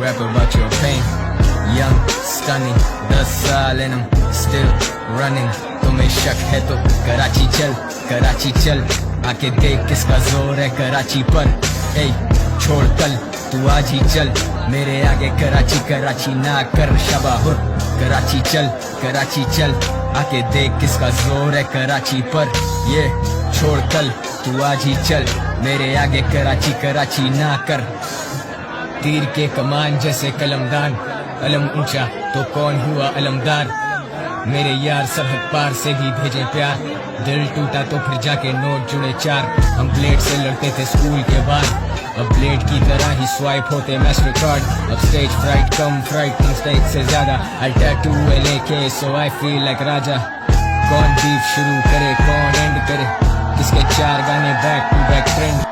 rap about your pain. Young, stunning, 10 साल and I'm still running. तुम्हें शक है तो कराची चल, आके देख किसका जोर है कराची पर. ए छोड़ कल, तू आज ही चल, मेरे आगे कराची ना कर शबाहुर. कराची चल, आके देख किसका जोर है कराची पर. ये छोड़ कल, तू आज ही चल, मेरे आगे कराची ना कर. तीर के कमान जैसे कलमदान, अलम ऊंचा तो कौन हुआ अलमदार. मेरे यार सरहद पार से भी भेजे प्यार, दिल टूटा तो फिर जाके नोट जुड़े 4. हम ब्लेड से लड़ते थे स्कूल के बाद, अब ब्लेड की तरह ही स्वाइप होते मास्टर कार्ड. अब स्टेज फ्राइट कम फ्राइटिंग स्टेज से ज्यादा. I tattoo LAK so I feel like raja. कौन बीफ शुरू करे कौन एंड करे, किसके 4 गाने बैक टू बैक ट्रेंड.